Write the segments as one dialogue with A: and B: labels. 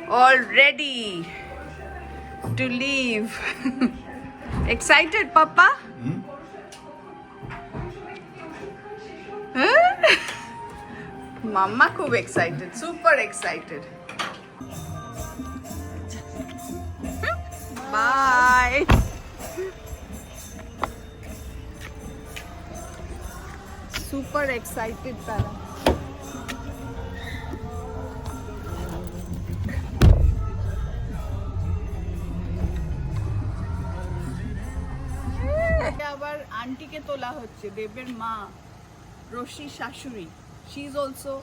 A: all ready to leave. Excited, Papa? Huh? Mama খুব excited, super excited. Bye. Super excited তারা। আবার আন্টিকে তোলা হচ্ছে, দেবের মা রশি শাশুড়ি। She is also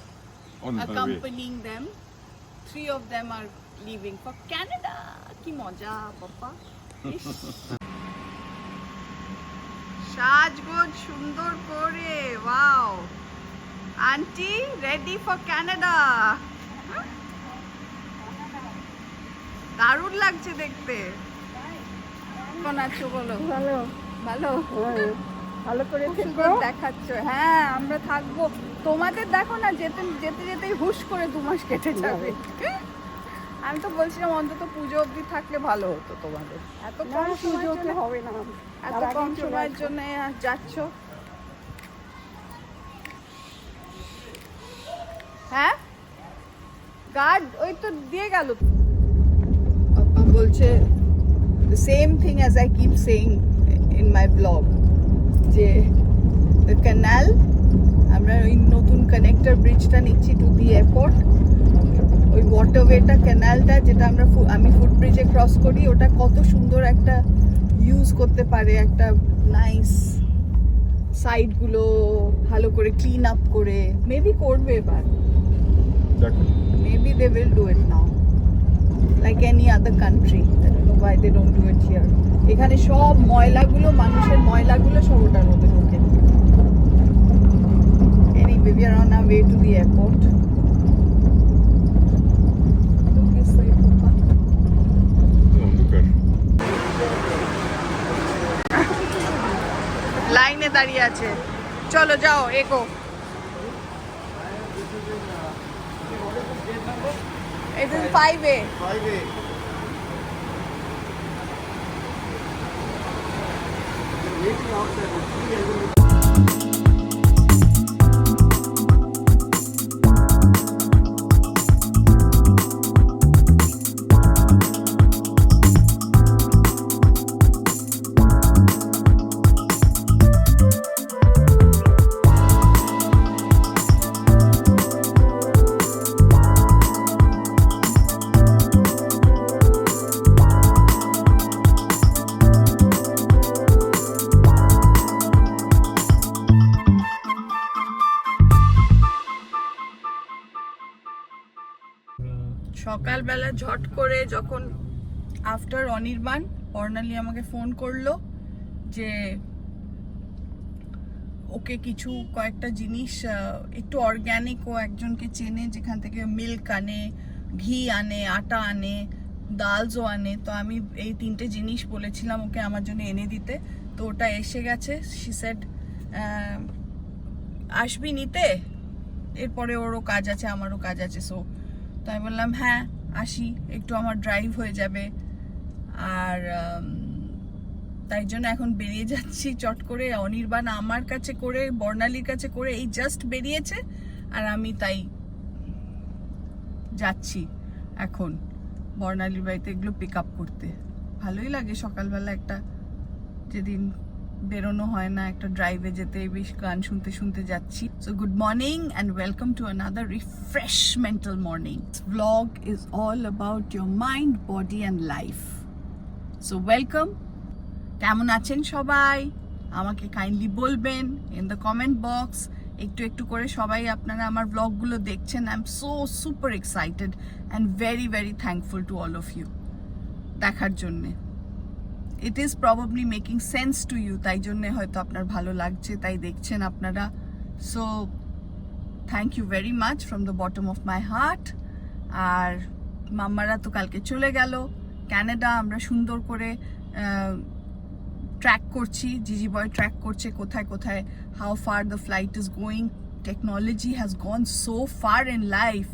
A: accompanying them. 3 of them are leaving for Canada. কি মজা পাপা। সাজগোজ সুন্দর করে, wow. Aunty ready for Canada. দারুণ লাগছে দেখতে। কেমন আছো বলো?
B: ভালো
A: ভালো
B: ভালো করে
A: সুন্দর দেখাচ্ছ। হ্যাঁ আমরা থাকবো। তোমাদের দেখো না, যেতে যেতে যেতেই হুশ করে 2 মাস কেটে যাবে। আমি তো বলছিলাম অন্তত পুজো অবধি থাকলে ভালো হতো তোমাদের। এত কম
B: সুযোগে হবে না,
A: এত কম সময়ের জন্য যাচ্ছ। হ্যাঁ গার্ড ওই তো দিয়ে গেল। পাপা বলছে the same thing as I keep saying in my vlog, যে the canal, আমরা ওই নতুন কানেক্টর ব্রিজটা নিচ্ছি টু দি এয়ারপোর্ট। ওই ওয়াটারওয়েটা ক্যানালটা যেটা আমি ফুটব্রিজে ক্রস করি, ওটা কত সুন্দর একটা ইউজ করতে পারে, একটা নাইস সাইডগুলো ভালো করে ক্লিন আপ করে মেবি করবে এবার। Maybe they will do it now like any other country. I don't know why they don't do it here. এখানে সব ময়লাগুলো, মানুষের ময়লাগুলো সব ওটার মধ্যে ঢোকে। Anyway, we are on our way to the airport. লাইনে দাঁড়িয়ে আছে, চলো যাও এগো। It is 5A.
C: 5A. Waiting outside.
A: সকালবেলা ঝট করে যখন আফটার অনির্বাণ, অর্ণালী আমাকে ফোন করলো যে ওকে কিছু কয়েকটা জিনিস একটু অর্গ্যানিক, ও একজনকে চেনে যেখান থেকে মিল্ক আনে, ঘি আনে, আটা আনে, ডালসও আনে। তো আমি এই 3টে জিনিস বলেছিলাম ওকে আমার জন্য এনে দিতে, তো ওটা এসে গেছে। শি সেড আসবি নিতে, এরপরে ওরও কাজ আছে আমারও কাজ আছে। সো তাই বললাম হ্যাঁ আসি, একটু আমার ড্রাইভ হয়ে যাবে। আর তাই জন্য এখন বেরিয়ে যাচ্ছি চট করে। অনির্বাণ আমার কাছে করে, বর্ণালীর কাছে করে এই জাস্ট বেরিয়েছে, আর আমি তাই যাচ্ছি এখন বর্ণালীর বাড়িতে এগুলো পিক আপ করতে। ভালোই লাগে সকালবেলা একটা, যেদিন বেরোনো হয় না, একটা ড্রাইভে যেতে, বেশ গান শুনতে শুনতে যাচ্ছি। So good morning and welcome to another refreshmental morning. Blog is all about your mind, body and life. So welcome. কেমন আছেন সবাই আমাকে কাইন্ডলি বলবেন ইন দ্য কমেন্ট বক্স। একটু একটু করে সবাই আপনারা আমার ব্লগগুলো দেখছেন। I am so super excited and very very thankful to all of you দেখার জন্যে। It is probably making sense to you, তাই জন্যে হয়তো আপনার ভালো লাগছে, তাই দেখছেন আপনারা। So thank you very much from the bottom of my heart. আর মাম্মারা তো কালকে চলে গেল ক্যানাডা। আমরা সুন্দর করে ট্র্যাক করছি, জিজি বয় ট্র্যাক করছে কোথায় কোথায়, how far the flight is going. Technology has gone so far in life,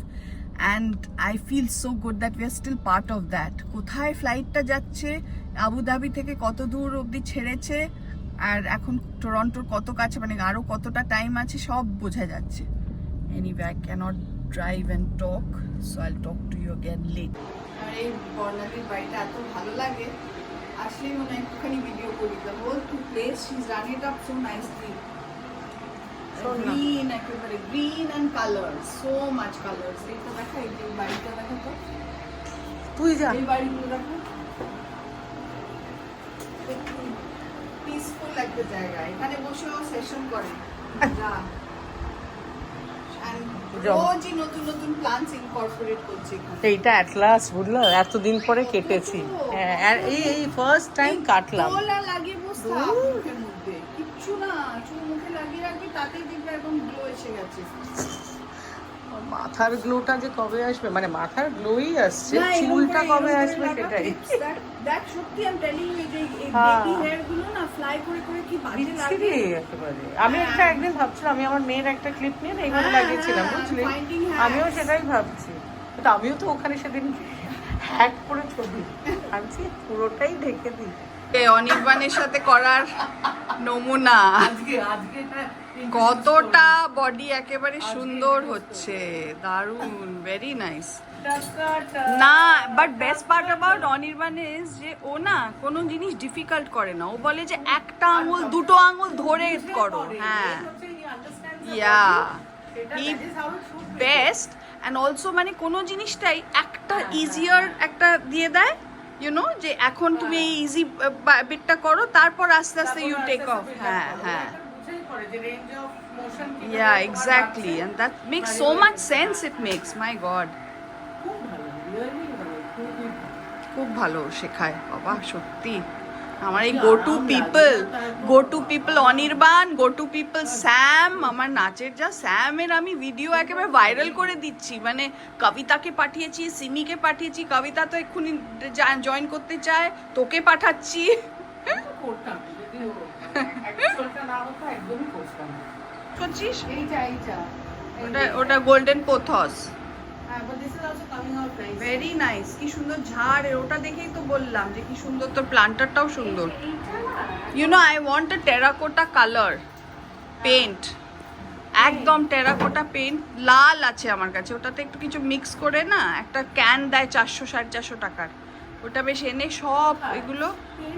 A: and I feel so good that we are still part of that. কোথায় ফ্লাইটটা যাচ্ছে, আবুধাবি থেকে কত দূর অবধি ছেড়েছে, আর এখন টরন্টোর কত কাছে, মানে আরো কতটা টাইম আছে সব বোঝা যাচ্ছে। Anyway, I cannot drive and talk, so I'll talk to you again later. আর এই বর্ণালীর বাড়িটা এত ভালো লাগে, আসলেই মনে হয় একটুখানি ভিডিও করি। The whole place, she's done it up so nicely. Green, একেবারে green and colours, so much colours. এইটা দেখা, এই যে বাড়িটা দেখা, তো
B: তুই যা।
A: এই বাড়িগুলো দেখো, পিসফুল একটা জায়গা, এখানে বসেও সেশন করে। যা রোজই নতুন নতুন প্ল্যান্টস ইনকর্পোরেট করছে এখানে।
B: এইটা অ্যাট লাস্ট বুঝলো, এতদিন পরে কেটেছি। হ্যাঁ, আর এই ফার্স্ট টাইম কাটলাম।
A: তোলা লাগিয়ে বসে থাক মুখের মধ্যে, কিচ্ছু না, চুল মুখে লাগিয়ে রাখবি, তাতেই দেখবে একদম গ্লো এসে গেছে।
B: মাথার গ্লোটা যে কবে আসবে, মানে মাথার গ্লোই আসছে, চুলটা কবে আসবে সেটাই।
A: দেখ সত্যি আমি টেলিং ইউ, যে এই
B: হ্যাঁ।
A: বেবি হেয়ার গুলো না ফ্লাই করে করে কি বাজে লাগে।
B: বিচ্ছিরি একেবারে। আমি একটা একদিন ভাবছিলাম, আমি আমার মেয়ের একটা ক্লিপ নিয়ে না এইভাবে
A: হ্যাঁ,
B: লাগিয়েছিলাম,
A: হ্যাঁ,
B: বুঝলি?
A: finding hacks।
B: আমিও সেটাই ভাবছি, কিন্তু আমিও তো ওখানে সেদিন হ্যাক করে ছবি আনছি, পুরোটাই ঢেকে দিই।
A: অনির্বাণের সাথে করার নমুনা,
B: আজকে
A: কতটা বডি একেবারে সুন্দর হচ্ছে, দারুন, ভেরি নাইস। না, but best part about Anirban is যে ও না কোনো জিনিস ডিফিকাল্ট করে না, ও বলে যে একটা আঙুল দুটো আঙুল ধরে করো। হ্যাঁ, ইয়া, হি বেস্ট। অ্যান্ড অলসো মানে কোনো জিনিসটাই একটা ইজিয়ার একটা দিয়ে দেয়, ইউ নো, যে এখন তুমি এই ইজি বিটটা করো, তারপর আস্তে আস্তে ইউ টেক অফ। হ্যাঁ হ্যাঁ, yeah, exactly, and that makes so much sense. It makes, my god, খুব ভালো শেখায় বাবা, সত্যি। আমার এই go to people Anirban, go to people Sam, আমার নাচের যা স্যামের আমি ভিডিও একেবারে ভাইরাল করে দিচ্ছি, মানে কবিতাকে পাঠিয়েছি, সিমিকে পাঠিয়েছি, কবিতা তো এক্ষুনি জয়েন করতে চায়, তোকে পাঠাচ্ছি। করছিস ওটা গোল্ডেন পোথস, ভেরি নাইস, কি সুন্দর ঝাড়, ওটা দেখেই তো বললাম যে কি সুন্দর, তোর প্লান্টারটাও সুন্দর। You know, I want a terracotta colour paint, একদম টেরাকোটা পেন্ট, লাল আছে আমার কাছে, ওটাতে একটু কিছু মিক্স করে না একটা ক্যান দেয় 400-450 টাকার, ওটা বেশ এনে সব এগুলো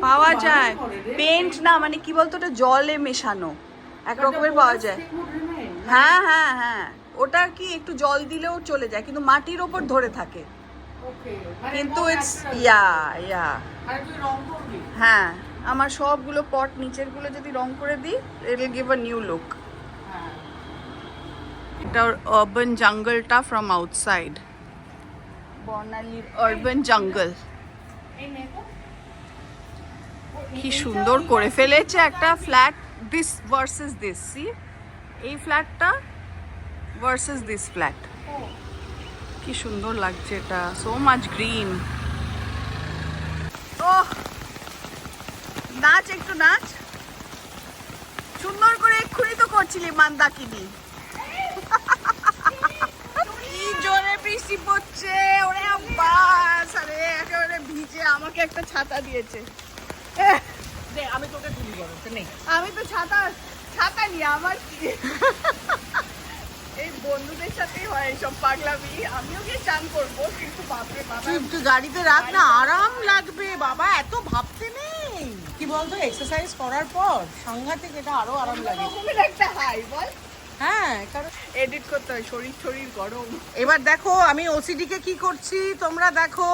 A: পাওয়া যায়। পেন্ট না, মানে কি বলতো, ওটা জলে মেশানো এক রকমের পাওয়া যায়। হ্যাঁ হ্যাঁ হ্যাঁ, ওটা কি একটু জল দিলেও চলে যায়, কিন্তু মাটির ওপর ধরে থাকে, কিন্তু ইটস ইয়া ইয়া। হ্যাঁ, আমার সবগুলো পট নিচের গুলো যদি রং করে দিই, it will give a new look. এটা আরবান জঙ্গলটা ফ্রম আউটসাইড, বর্ণালীর আরবান জঙ্গল কি সুন্দর করে ফেলেছে একটা flat, this versus this, see, এই ফ্ল্যাটটা ভার্সেস দিস ফ্ল্যাট, কি সুন্দর লাগছে এটা, সো মাচ গ্রিন। ওহ, নাচ, একটু নাচ, সুন্দর করে এক্ষুনি তো করছিলি মান্দাকিনি। কি জোরে বৃষ্টি পড়ছে, ওরে বাস, আরে একেবারে ভিজে, আমাকে একটা ছাতা দিয়েছে।
B: আমি তোকে তুলি বলো, নেই
A: আমি তো ছাতা নিয়ে আমার এই বন্ধুদের সাথেই হয় এইসব পাগলামি, আমিও গিয়ে চান করবো, কিন্তু বাপরে বাবা,
B: একটু গাড়িতে রাখ না, আরাম লাগবে বাবা, এত ভাবতে নেই। কি বলতো, এক্সারসাইজ করার পর সাংঘাতিক এটা আরো আরাম লাগে।
A: একটা হাই বল।
B: হ্যাঁ, কারণ
A: এডিট করতে হয়, শরীর গরম।
B: এবার দেখো আমি ওসিডি কে কি করছি, তোমরা দেখো।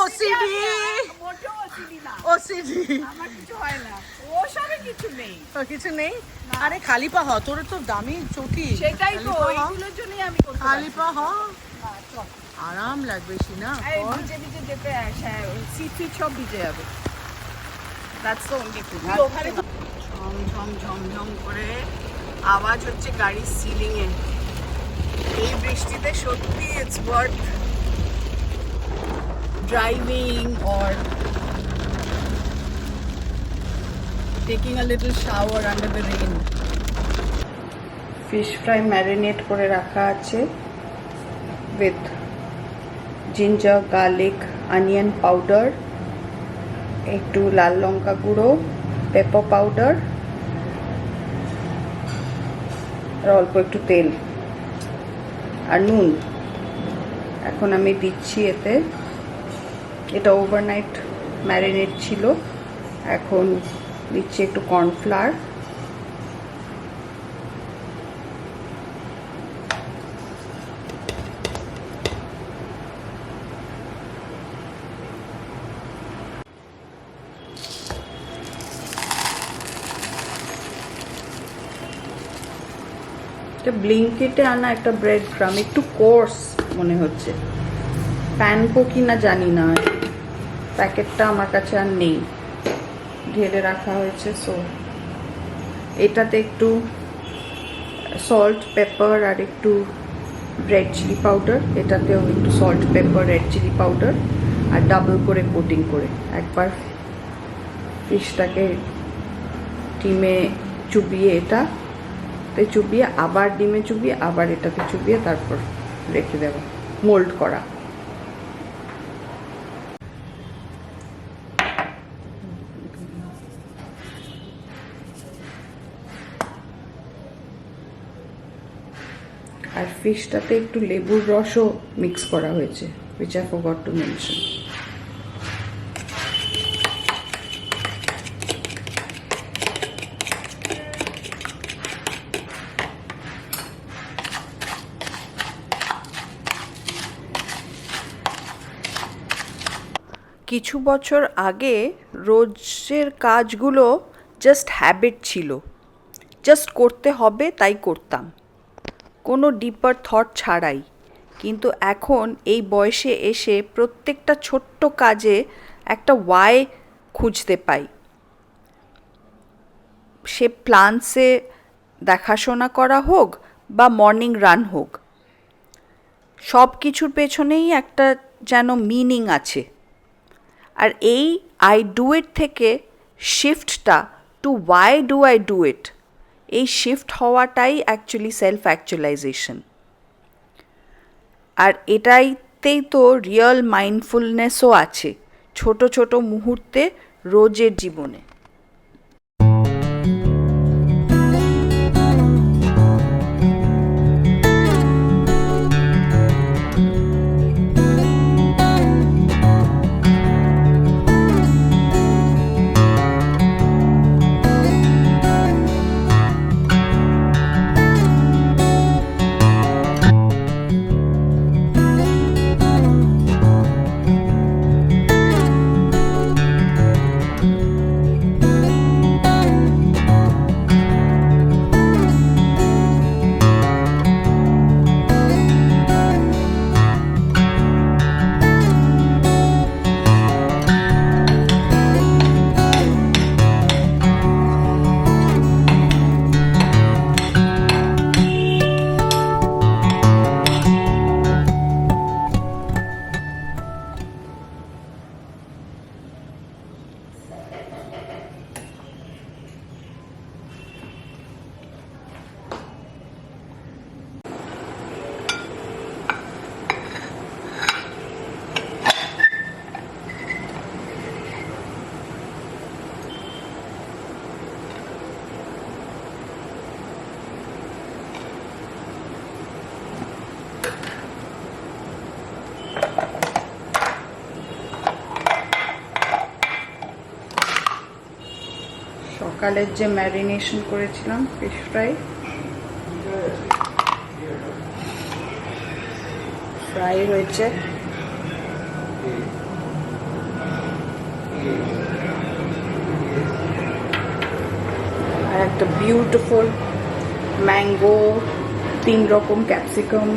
B: ওসিডি,
A: মোটেও ওসিডি না,
B: ওসিডি
A: আমার কিছু হয় না, ও সবে কিছু নেই,
B: কিছু নেই। আরে খালি পা হ, তোর তো দামি চটি,
A: সেটাই তো, এইগুলোর জন্যই আমি করতে
B: খালি পা হ,
A: পারি।
B: আরাম লাগবে সিনা।
A: এই ভিজে ভিজে যেতে, হ্যাঁ, সিট ফিট সব ভিজে যাবে, দ্যাটস দ্য অনলি থিং।
B: ওখানে
A: ঝম ঝম ঝম ঝম করে আওয়াজ হচ্ছে গাড়ির সিলিং এ, এই বৃষ্টিতে সত্যি it's worth driving or taking a little shower under the rain. Fish fry marinate করে রাখা আছে, with ginger, garlic, onion powder, একটু লাল লঙ্কা গুঁড়ো, পেপার পাউডার আর অল্প একটু তেল আর নুন। এখন আমি দিচ্ছি এতে, এটা ওভারনাইট ম্যারিনেট ছিল, এখন দিচ্ছি একটু কর্নফ্লাওয়ার, ব্লিঙ্কিটে আনা একটা ব্রেড ক্রাম, একটু কোর্স মনে হচ্ছে, প্যানকো কি না জানি না, প্যাকেটটা আমার কাছে আর নেই, ঢেলে রাখা হয়েছে। সো এটাতে একটু সল্ট, পেপার আর একটু রেড চিলি পাউডার, এটাতেও একটু salt, pepper, red chilli powder আর ডাবল করে কোটিং করে একবার ফিশটাকে ডিমে চুবিয়ে, এটাতে চুবিয়ে আবার ডিমে চুবিয়ে আবার এটাতে চুবিয়ে তারপর রেখে দেব মোল্ড করা। আর ফিশটাতে একটু লেবুর রসও মিক্স করা হয়েছে, which I forgot to mention. কিছু বছর আগে রোজের কাজগুলো জাস্ট হ্যাবিট ছিল, জাস্ট করতে হবে তাই করতাম, কোনো ডিপার থট ছাড়াই। কিন্তু এখন এই বয়সে এসে প্রত্যেকটা ছোট্ট কাজে একটা ওয়াই খুঁজতে পাই। সে প্লান্টসে দেখাশোনা করা হোক বা মর্নিং রান হোক, সব কিছুর পেছনেই একটা যেন মিনিং আছে। আর এই আই ডু ইট থেকে শিফটটা to why do I do it, এই শিফট হওয়াটাই অ্যাকচুয়ালি সেলফ অ্যাকচুয়ালাইজেশন। আর এটাইতেই তো রিয়েল মাইন্ডফুলনেসও আছে, ছোট ছোট মুহূর্তে রোজের জীবনে। সকালের যে ম্যারিনেশন করেছিলাম ফিশ ফ্রাই, ফ্রাই হয়েছে। আর একটা বিউটিফুল ম্যাঙ্গো, 3 রকম ক্যাপসিকাম,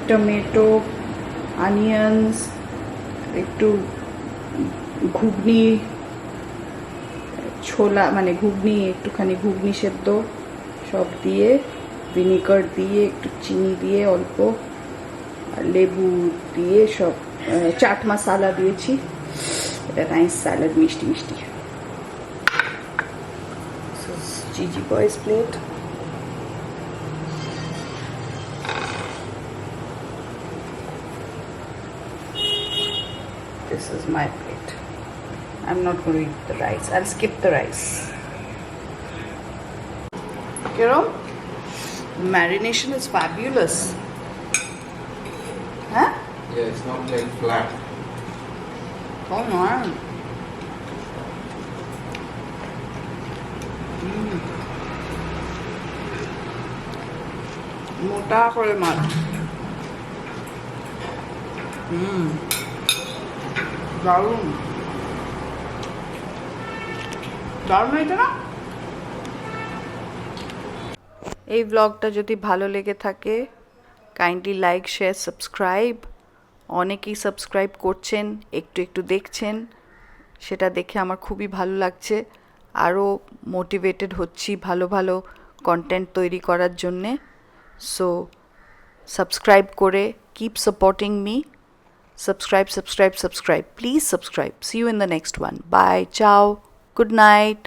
A: টমেটো, অনিয়ন্স, একটু ঘুগনি, ছোলা মানে ঘুগনি, একটুখানি ঘুগনি সেদ্ধ সব দিয়ে, ভিনিগার দিয়ে, একটু চিনি দিয়ে অল্প, আর লেবু দিয়ে সব, চাট মশলা দিয়েছি। এটা নাইস স্যালাড, মিষ্টি মিষ্টি। জিজি বয়েস plate. This is my plate. I'm not going to eat the rice. I'll skip the rice. Kiram, marination is fabulous. Huh?
C: Yeah, it's not like flat.
A: Oh no. মোটা করে মাছ দারুণ দারুণ হয়েছে না। এই ব্লগটা যদি ভালো লেগে থাকে কাইন্ডলি লাইক শেয়ার সাবস্ক্রাইব। অনেকেই সাবস্ক্রাইব করছেন, একটু একটু দেখছেন, সেটা দেখে আমার খুবই ভালো লাগছে। আরও মোটিভেটেড হচ্ছি ভালো ভালো কন্টেন্ট তৈরি করার জন্যে। সো সাবস্ক্রাইব করে keep supporting me. Subscribe. Please subscribe. See you in the next one. Bye. Ciao. Good night.